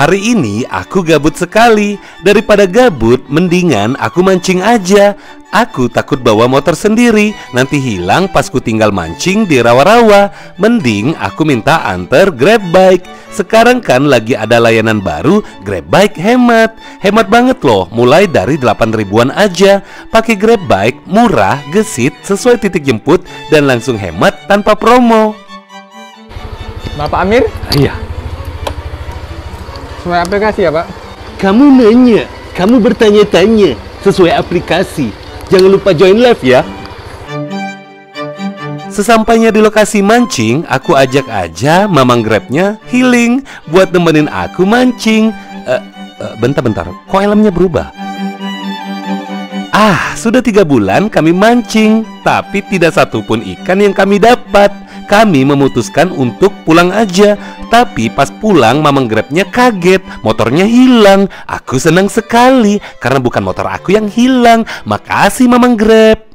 Hari ini aku gabut sekali. Daripada gabut, mendingan aku mancing aja. Aku takut bawa motor sendiri, nanti hilang pas ku tinggal mancing di rawa-rawa. Mending aku minta anter Grab Bike. Sekarang kan lagi ada layanan baru, Grab Bike hemat. Hemat banget loh, mulai dari 8 ribuan aja. Pakai Grab Bike, murah, gesit, sesuai titik jemput, dan langsung hemat tanpa promo. Bapak Amir? Iya. Sesuai aplikasi ya, Pak? Kamu nanya, kamu bertanya-tanya sesuai aplikasi. Jangan lupa join live ya. Sesampainya di lokasi mancing, aku ajak aja mamang Grabnya healing buat nemenin aku mancing. Bentar, kok helmnya berubah? Sudah 3 bulan kami mancing, tapi tidak satupun ikan yang kami dapat. Kami memutuskan untuk pulang aja. Tapi pas pulang mamang Grabnya kaget, motornya hilang. Aku senang sekali karena bukan motor aku yang hilang. Makasih mamang Grab.